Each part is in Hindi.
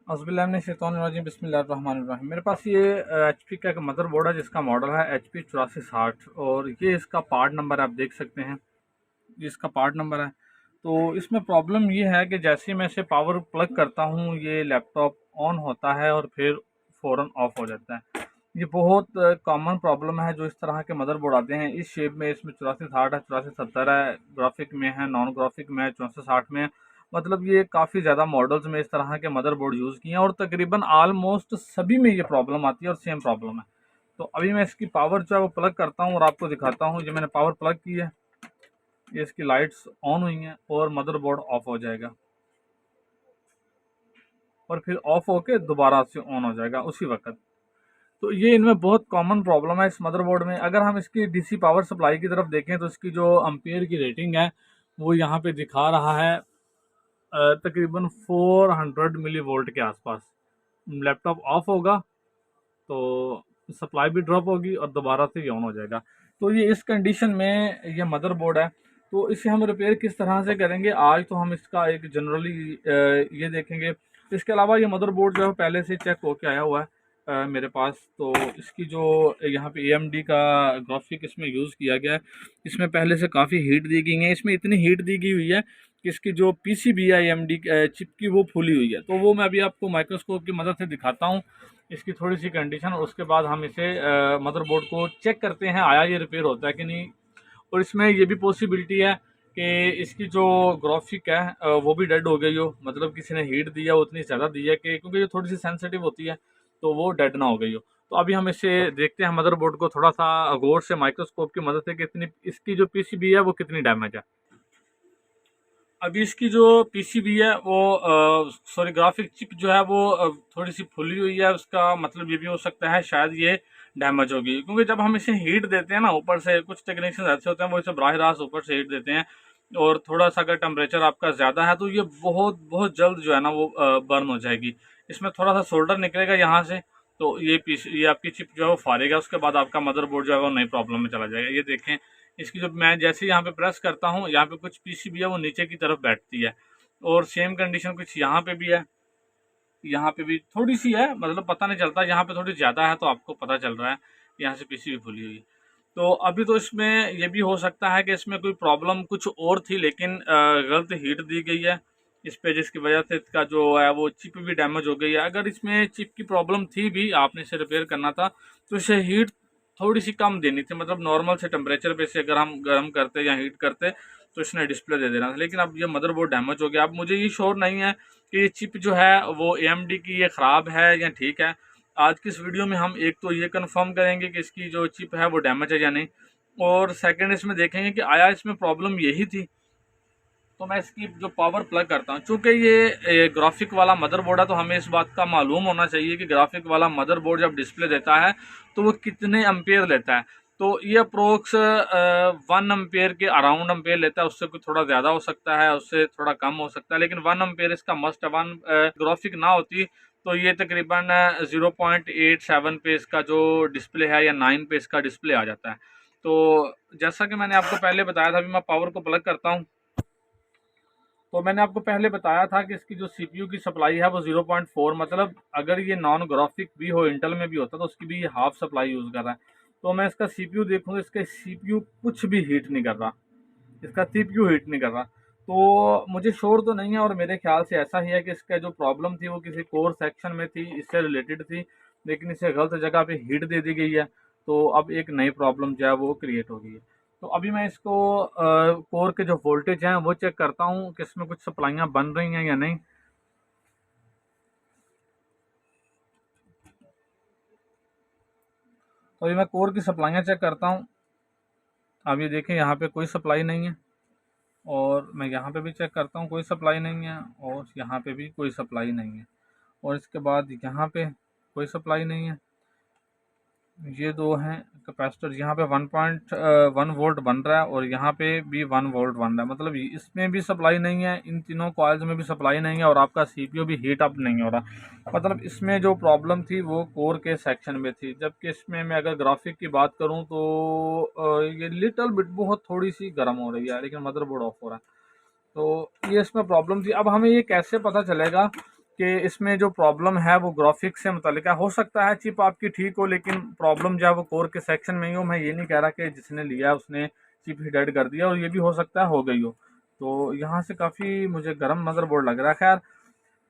औज़ुबिल्लाहि बिस्मिल्लाहिर्रहमानिर्रहीम। मेरे पास ये HP का एक मदरबोर्ड है जिसका मॉडल है HP 8460 और ये इसका पार्ट नंबर आप देख सकते हैं। ये इसका पार्ट नंबर है। तो इसमें प्रॉब्लम ये है कि जैसे ही मैं इसे पावर प्लग करता हूँ ये लैपटॉप ऑन होता है और फिर फ़ौरन ऑफ हो जाता है। ये बहुत कॉमन प्रॉब्लम है जो इस तरह के मदरबोर्ड आते हैं इस शेप में। इसमें 8460 है, 8470 है, ग्राफिक में है, नॉन ग्राफिक में है, 6460 में है। मतलब ये काफ़ी ज़्यादा मॉडल्स में इस तरह के मदरबोर्ड यूज़ किए हैं और तकरीबन ऑलमोस्ट सभी में ये प्रॉब्लम आती है और सेम प्रॉब्लम है। तो अभी मैं इसकी पावर जो है वो प्लग करता हूँ और आपको दिखाता हूँ। ये मैंने पावर प्लग की है, ये इसकी लाइट्स ऑन हुई हैं और मदरबोर्ड ऑफ हो जाएगा और फिर ऑफ होके दोबारा से ऑन हो जाएगा उसी वक्त। तो ये इनमें बहुत कॉमन प्रॉब्लम है इस मदरबोर्ड में। अगर हम इसकी डीसी पावर सप्लाई की तरफ देखें तो इसकी जो एम्पियर की रेटिंग है वो यहाँ पे दिखा रहा है तकरीबन 400 मिली वोल्ट के आसपास। लैपटॉप ऑफ होगा तो सप्लाई भी ड्रॉप होगी और दोबारा से ये ऑन हो जाएगा। तो ये इस कंडीशन में ये मदरबोर्ड है। तो इसे हम रिपेयर किस तरह से करेंगे आज तो हम इसका एक जनरली ये देखेंगे। इसके अलावा ये मदरबोर्ड जो है पहले से चेक होके आया हुआ है मेरे पास। तो इसकी जो यहाँ पे AMD का ग्राफिक इसमें यूज़ किया गया है, इसमें पहले से काफ़ी हीट दी गई है। इसमें इतनी हीट दी गई हुई है कि इसकी जो PCB है AMD चिप की वो फूली हुई है। तो वो मैं अभी आपको माइक्रोस्कोप की मदद से दिखाता हूँ इसकी थोड़ी सी कंडीशन। और उसके बाद हम इसे मदरबोर्ड को चेक करते हैं आया ये रिपेयर होता है कि नहीं। और इसमें ये भी पॉसिबिलिटी है कि इसकी जो ग्राफिक है वो भी डेड हो गई हो, मतलब किसी ने हीट दिया उतनी ज़्यादा दी है कि क्योंकि ये थोड़ी सी सेंसिटिव होती है तो वो डेड ना हो गई हो। तो अभी हम इसे देखते हैं मदरबोर्ड को थोड़ा सा गौर से माइक्रोस्कोप की मदद से कि इतनी इसकी जो PCB है वो कितनी डैमेज है। अभी इसकी जो PCB है वो सॉरी ग्राफिक चिप जो है वो थोड़ी सी फुली हुई है। उसका मतलब ये भी हो सकता है शायद ये डैमेज होगी क्योंकि जब हम इसे हीट देते हैं ना ऊपर से, कुछ टेक्नीशियंस ऐसे होते हैं वो इसे बराह रास्त ऊपर से हीट देते हैं और थोड़ा सा अगर टेम्परेचर आपका ज़्यादा है तो ये बहुत बहुत जल्द जो है ना वो बर्न हो जाएगी। इसमें थोड़ा सा सोल्डर निकलेगा यहाँ से तो ये आपकी चिप जो है वो फाड़ेगा। उसके बाद आपका मदरबोर्ड जो है वो नई प्रॉब्लम में चला जाएगा। ये देखें इसकी जो मैं जैसे ही यहाँ पे प्रेस करता हूँ यहाँ पे कुछ PCB है वो नीचे की तरफ बैठती है और सेम कंडीशन कुछ यहाँ पे भी है। यहाँ पे भी थोड़ी सी है, मतलब पता नहीं चलता, यहाँ पे थोड़ी ज़्यादा है तो आपको पता चल रहा है यहाँ से PCB फुली हुई है। तो अभी तो इसमें ये भी हो सकता है कि इसमें कोई प्रॉब्लम कुछ और थी लेकिन गलत हीट दी गई है इस पे जिसकी वजह से इसका जो है वो चिप भी डैमेज हो गई है। अगर इसमें चिप की प्रॉब्लम थी भी आपने इसे रिपेयर करना था तो इसे हीट थोड़ी सी कम देनी थी, मतलब नॉर्मल से टेम्परेचर पे से अगर हम गर्म करते या हीट करते तो इसने डिस्प्ले दे देना था। लेकिन अब ये मदरबोर्ड डैमेज हो गया। अब मुझे ये श्योर नहीं है कि ये चिप जो है वो AMD की ये ख़राब है या ठीक है। आज की इस वीडियो में हम एक तो ये कंफर्म करेंगे कि इसकी जो चिप है वो डैमेज है या नहीं, और सेकंड इसमें देखेंगे कि आया इसमें प्रॉब्लम यही थी। तो मैं इसकी जो पावर प्लग करता हूँ, चूँकि ये ग्राफिक वाला मदरबोर्ड है तो हमें इस बात का मालूम होना चाहिए कि ग्राफिक वाला मदरबोर्ड जब डिस्प्ले देता है तो वो कितने एम्पेयर लेता है। तो ये अप्रोक्स 1 एम्पेयर के अराउंड एम्पेयर लेता है। उससे कुछ थोड़ा ज़्यादा हो सकता है, उससे थोड़ा कम हो सकता है, लेकिन 1 एम्पेयर इसका मस्ट है। वन ग्राफिक ना होती तो ये तकरीबन 0.87 पे इसका जो डिस्प्ले है या 9 पे इसका डिस्प्ले आ जाता है। तो जैसा कि मैंने आपको पहले बताया था, अभी मैं पावर को प्लग करता हूँ। तो मैंने आपको पहले बताया था कि इसकी जो CPU की सप्लाई है वो 0.4, मतलब अगर ये नॉन ग्राफिक भी हो, इंटेल में भी होता तो उसकी भी ये हाफ सप्लाई यूज़ कर रहा है। तो मैं इसका CPU देखूँ, इसका CPU कुछ भी हीट नहीं कर रहा, इसका CPU हीट नहीं कर रहा। तो मुझे श्योर तो नहीं है और मेरे ख्याल से ऐसा ही है कि इसका जो प्रॉब्लम थी वो किसी कोर सेक्शन में थी, इससे रिलेटेड थी, लेकिन इसे गलत जगह पे हीट दे दी गई है। तो अब एक नई प्रॉब्लम जो है वो क्रिएट हो गई है। तो अभी मैं इसको कोर के जो वोल्टेज हैं वो चेक करता हूँ कि इसमें कुछ सप्लाइयाँ बन रही हैं या नहीं। तो अभी मैं कोर की सप्लाइयाँ चेक करता हूँ। अब ये देखें यहाँ पे कोई सप्लाई नहीं है और मैं यहाँ पे भी चेक करता हूँ, कोई सप्लाई नहीं है और यहाँ पे भी कोई सप्लाई नहीं है और इसके बाद यहाँ पे कोई सप्लाई नहीं है। ये दो हैं कैपेसिटर, यहाँ पे 1.1 वोल्ट बन रहा है और यहाँ पे भी 1 वोल्ट बन रहा है, मतलब इसमें भी सप्लाई नहीं है, इन तीनों कॉइल्स में भी सप्लाई नहीं है और आपका CPU भी हीट अप नहीं हो रहा। मतलब इसमें जो प्रॉब्लम थी वो कोर के सेक्शन में थी, जबकि इसमें मैं अगर ग्राफिक की बात करूँ तो ये लिटल बिट बहुत थोड़ी सी गर्म हो रही है लेकिन मदरबोर्ड ऑफ हो रहा है। तो ये इसमें प्रॉब्लम थी। अब हमें ये कैसे पता चलेगा कि इसमें जो प्रॉब्लम है वो ग्राफिक्स से मुतल्लिक है। हो सकता है चिप आपकी ठीक हो, लेकिन प्रॉब्लम जो है वो कोर के सेक्शन में ही हो। मैं ये नहीं कह रहा कि जिसने लिया उसने चिप ही डेड कर दिया, और ये भी हो सकता है हो गई हो। तो यहाँ से काफ़ी मुझे गर्म मदरबोर्ड लग रहा है। खैर,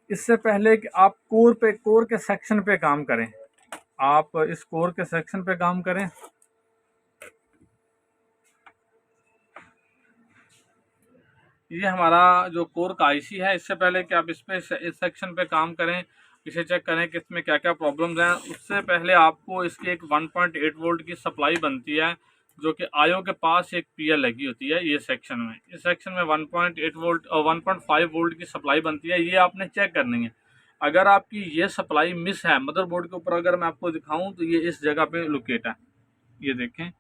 इससे पहले कि आप कोर के सेक्शन पे काम करें, आप इस कोर के सेक्शन पे काम करें। ये हमारा जो कोर का आईसी है, इससे पहले कि आप इस सेक्शन पे काम करें, इसे चेक करें कि इसमें क्या क्या प्रॉब्लम्स हैं, उससे पहले आपको इसकी एक 1.8 वोल्ट की सप्लाई बनती है, जो कि आईओ के पास एक पीएल लगी होती है। ये सेक्शन में, इस सेक्शन में 1.8 वोल्ट और 1.5 वोल्ट की सप्लाई बनती है। ये आपने चेक करनी है। अगर आपकी ये सप्लाई मिस है मदरबोर्ड के ऊपर, अगर मैं आपको दिखाऊं तो ये इस जगह पे लोकेट है, ये देखें,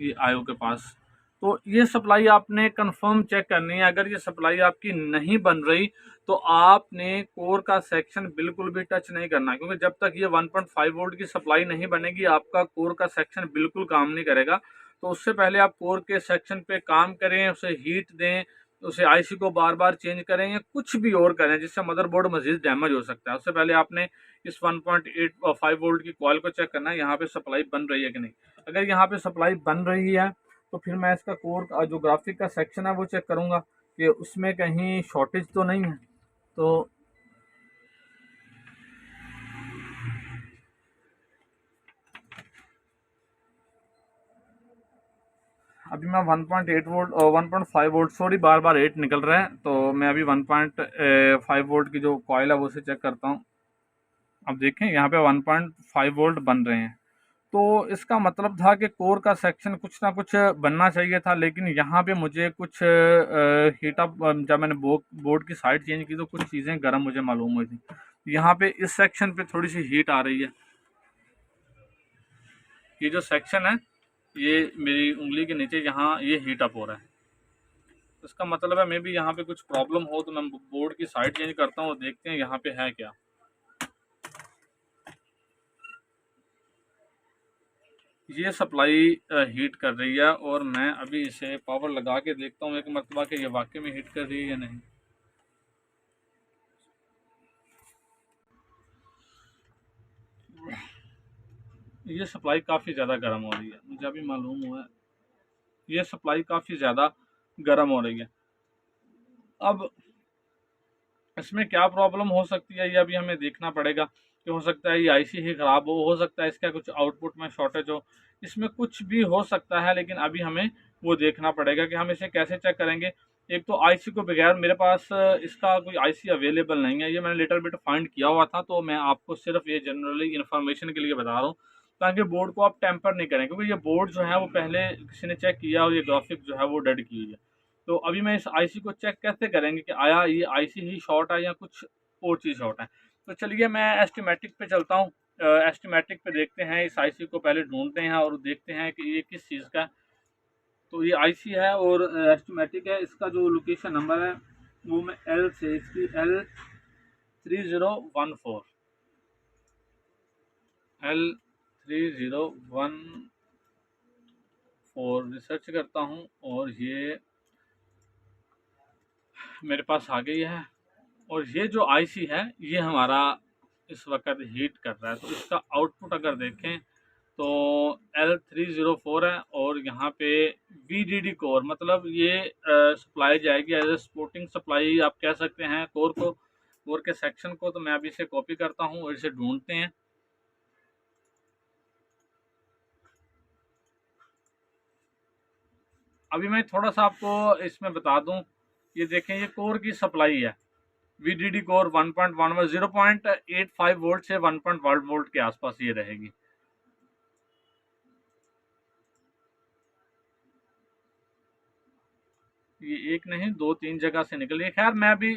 ये आईओ के पास। तो ये सप्लाई आपने कंफर्म चेक करनी है। अगर ये सप्लाई आपकी नहीं बन रही तो आपने कोर का सेक्शन बिल्कुल भी टच नहीं करना, क्योंकि जब तक ये 1.5 वोल्ट की सप्लाई नहीं बनेगी आपका कोर का सेक्शन बिल्कुल काम नहीं करेगा। तो उससे पहले आप कोर के सेक्शन पे काम करें, उसे हीट दें, उसे आईसी को बार बार चेंज करें, या कुछ भी और करें जिससे मदरबोर्ड मजीद डैमेज हो सकता है। उससे पहले आपने इस 1.85 वोल्ट की कॉइल को चेक करना है, यहाँ पे सप्लाई बन रही है कि नहीं। अगर यहाँ पे सप्लाई बन रही है तो फिर मैं इसका कोर का जो ग्राफिक का सेक्शन है वो चेक करूँगा कि उसमें कहीं शॉर्टेज तो नहीं है। तो अभी मैं 1.8 वोल्ट और 1.5 वोल्ट, सॉरी बार बार 8 निकल रहा है, तो मैं अभी 1.5 वोल्ट की जो कॉइल है वो से चेक करता हूँ। अब देखें यहाँ पे 1.5 वोल्ट बन रहे हैं, तो इसका मतलब था कि कोर का सेक्शन कुछ ना कुछ बनना चाहिए था। लेकिन यहाँ पे मुझे कुछ हीट अप, जब मैंने बोर्ड की साइड चेंज की तो कुछ चीज़ें गर्म मुझे मालूम हुई थी। यहाँ पे इस सेक्शन पे थोड़ी सी हीट आ रही है। ये जो सेक्शन है, ये मेरी उंगली के नीचे यहाँ ये हीट अप हो रहा है। इसका मतलब है मे बी यहाँ पे कुछ प्रॉब्लम हो, तो मैं बोर्ड की साइड चेंज करता हूँ और देखते हैं यहाँ पे है क्या। ये सप्लाई हीट कर रही है, और मैं अभी इसे पावर लगा के देखता हूँ एक मरतबा कि ये वाकई में हीट कर रही है या नहीं। ये सप्लाई काफ़ी ज़्यादा गर्म हो रही है, मुझे अभी मालूम हुआ है ये सप्लाई काफ़ी ज़्यादा गर्म हो रही है। अब इसमें क्या प्रॉब्लम हो सकती है ये अभी हमें देखना पड़ेगा, कि हो सकता है ये आईसी ही ख़राब हो सकता है इसका कुछ आउटपुट में शॉर्टेज हो, इसमें कुछ भी हो सकता है। लेकिन अभी हमें वो देखना पड़ेगा कि हम इसे कैसे चेक करेंगे। एक तो आईसी को बगैर मेरे पास इसका कोई आईसी अवेलेबल नहीं है, ये मैंने लिटिल बिट फाइंड किया हुआ था, तो मैं आपको सिर्फ ये जनरली इन्फॉर्मेशन के लिए बता रहा हूँ, ताकि बोर्ड को आप टेम्पर नहीं करें, क्योंकि ये बोर्ड जो है वो पहले किसी ने चेक किया और ये ग्राफिक जो है वो डेड की हुई है। तो अभी मैं इस आईसी को चेक कैसे करेंगे कि आया ये आईसी ही शॉर्ट है या कुछ और चीज़ शॉर्ट है। तो चलिए मैं एस्टीमेटिक पे चलता हूँ। एस्टीमेटिक पे देखते हैं, इस आईसी को पहले ढूंढते हैं और देखते हैं कि ये किस चीज़ का है। तो ये आईसी है और एस्टीमेटिक है। इसका जो लोकेशन नंबर है वो मैं एल से, इसकी L3014 रिसर्च करता हूँ, और ये मेरे पास आ गई है। और ये जो आईसी है ये हमारा इस वक्त हीट कर रहा है। तो इसका आउटपुट अगर देखें तो L304 है, और यहाँ पे VDD कोर, मतलब ये सप्लाई जाएगी एज ए सपोर्टिंग सप्लाई आप कह सकते हैं कोर को, कोर के सेक्शन को। तो मैं अभी इसे कॉपी करता हूँ और इसे ढूंढते हैं। अभी मैं थोड़ा सा आपको इसमें बता दूं, ये देखें ये कोर की सप्लाई है, VDD कोर 1.1 0.85 वोल्ट से 1.1 वोल्ट के आसपास ये रहेगी। ये एक नहीं दो तीन जगह से निकल रही है। खैर मैं अभी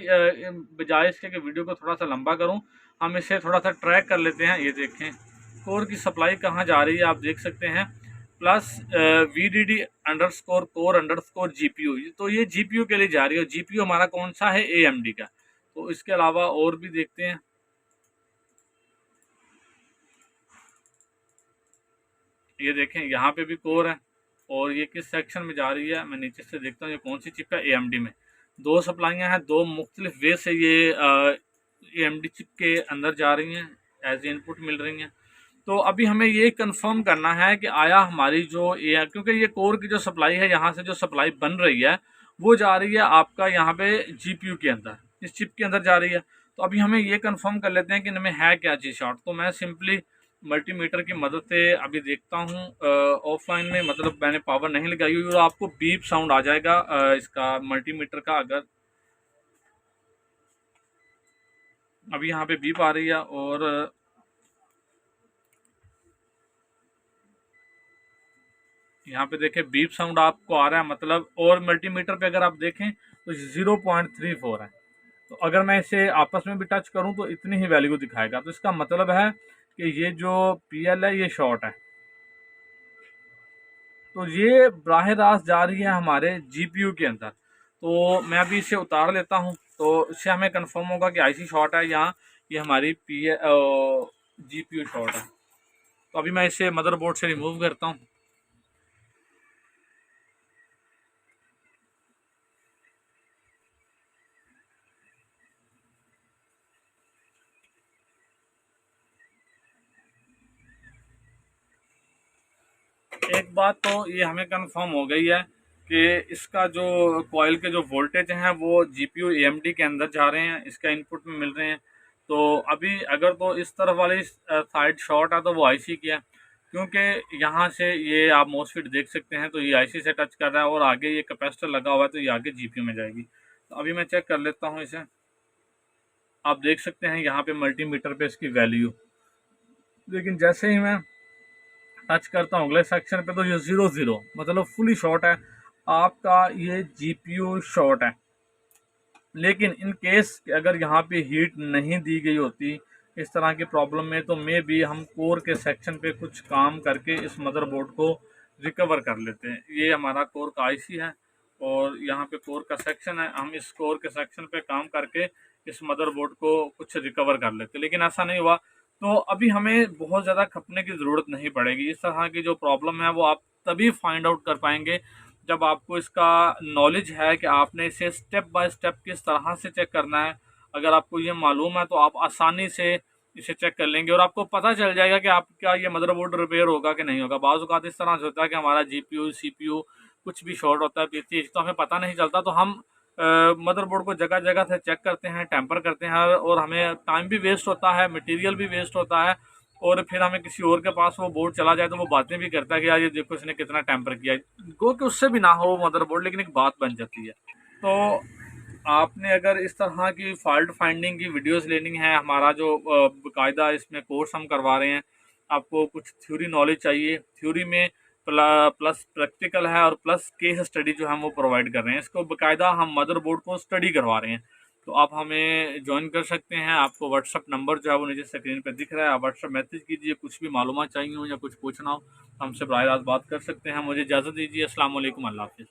बजाय इसके कि वीडियो को थोड़ा सा लंबा करूं, हम इसे थोड़ा सा ट्रैक कर लेते हैं। ये देखें कोर की सप्लाई कहाँ जा रही है, आप देख सकते हैं plus VDD underscore core underscore GPU। तो ये GPU के लिए जा रही है, और GPU हमारा कौन सा है, AMD का। तो इसके अलावा और भी देखते हैं। ये देखें यहाँ पे भी कोर है, और ये किस सेक्शन में जा रही है मैं नीचे से देखता हूँ, ये कौन सी चिप है, AMD में। दो सप्लाइयाँ हैं, दो मुख्तलिफ वे से ये AMD चिप के अंदर जा रही हैं, एज इनपुट मिल रही हैं। तो अभी हमें ये कंफर्म करना है कि आया हमारी जो ये, क्योंकि ये कोर की जो सप्लाई है, यहाँ से जो सप्लाई बन रही है वो जा रही है आपका यहाँ पे GPU के अंदर, इस चिप के अंदर जा रही है। तो अभी हमें ये कंफर्म कर लेते हैं कि इनमें है क्या चीज़ शॉर्ट। तो मैं सिंपली मल्टीमीटर की मदद से अभी देखता हूँ ऑफलाइन में, मतलब मैंने पावर नहीं लगाई हुई, और आपको बीप साउंड आ जाएगा इसका मल्टीमीटर का। अगर अभी यहाँ पे बीप आ रही है और यहाँ पे देखें बीप साउंड आपको आ रहा है, मतलब, और मल्टीमीटर पे अगर आप देखें तो 0.34 है। तो अगर मैं इसे आपस में भी टच करूं तो इतनी ही वैल्यू दिखाएगा। तो इसका मतलब है कि ये जो PL है ये शॉर्ट है। तो ये बराह रास्त जा रही है हमारे GPU के अंदर। तो मैं अभी इसे उतार लेता हूँ, तो इससे हमें कंफर्म होगा कि IC शॉर्ट है या ये हमारी GPU शॉर्ट है। तो अभी मैं इसे मदरबोर्ड से रिमूव करता हूँ। एक बात तो ये हमें कंफर्म हो गई है कि इसका जो कॉइल के जो वोल्टेज हैं वो GPU AMD के अंदर जा रहे हैं, इसका इनपुट में मिल रहे हैं। तो अभी अगर तो इस तरफ वाली साइड शॉर्ट है तो वो IC की है, क्योंकि यहाँ से ये आप मोसफिट देख सकते हैं, तो ये IC से टच कर रहा है और आगे ये कैपेसिटर लगा हुआ है, तो ये आगे GPU में जाएगी। तो अभी मैं चेक कर लेता हूँ इसे। आप देख सकते हैं यहाँ पे मल्टीमीटर पे इसकी वैल्यू, लेकिन जैसे ही मैं टच करता हूँ अगले सेक्शन पे तो ये 0 0, मतलब फुली शॉर्ट है आपका, ये GPU शॉर्ट है। लेकिन इन केस अगर यहाँ पे हीट नहीं दी गई होती इस तरह की प्रॉब्लम में, तो मे भी हम कोर के सेक्शन पे कुछ काम करके इस मदरबोर्ड को रिकवर कर लेते हैं। ये हमारा कोर का IC है और यहाँ पे कोर का सेक्शन है, हम इस कोर के सेक्शन पे काम करके इस मदरबोर्ड को कुछ रिकवर कर लेते, लेकिन ऐसा नहीं हुआ। तो अभी हमें बहुत ज़्यादा खपने की ज़रूरत नहीं पड़ेगी। इस तरह की जो प्रॉब्लम है वो आप तभी फाइंड आउट कर पाएंगे जब आपको इसका नॉलेज है कि आपने इसे स्टेप बाय स्टेप किस तरह से चेक करना है। अगर आपको ये मालूम है तो आप आसानी से इसे चेक कर लेंगे और आपको पता चल जाएगा कि आपका ये मदरबोर्ड रिपेयर होगा कि नहीं होगा। बाज़ औक़ात इस तरह से होता है कि हमारा GPU CPU कुछ भी शॉर्ट होता है, पीछे तो हमें पता नहीं चलता, तो हम मदरबोर्ड को जगह जगह से चेक करते हैं, टेम्पर करते हैं, और हमें टाइम भी वेस्ट होता है, मटेरियल भी वेस्ट होता है, और फिर हमें किसी और के पास वो बोर्ड चला जाए तो वो बातें भी करता है कि यार ये देखो इसने कितना टेम्पर किया है, गो कि उससे भी ना हो मदरबोर्ड, लेकिन एक बात बन जाती है। तो आपने अगर इस तरह की फॉल्ट फाइंडिंग की वीडियोस लेनी है, हमारा जो बाकायदा इसमें कोर्स हम करवा रहे हैं, आपको कुछ थ्योरी नॉलेज चाहिए, थ्योरी में प्लस प्रैक्टिकल है और प्लस केस स्टडी जो हम वो प्रोवाइड कर रहे हैं, इसको बाकायदा हम मदरबोर्ड को स्टडी करवा रहे हैं। तो आप हमें ज्वाइन कर सकते हैं। आपको व्हाट्सअप नंबर जो है वो नीचे स्क्रीन पर दिख रहा है, आप व्हाट्सअप मैसेज कीजिए, कुछ भी मालूमात चाहिए हो या कुछ पूछना हो हमसे बराह रास्त बात कर सकते हैं। मुझे इजाज़त दीजिए। अस्सलाम वालेकुम, अल्लाह हाफ़िज़।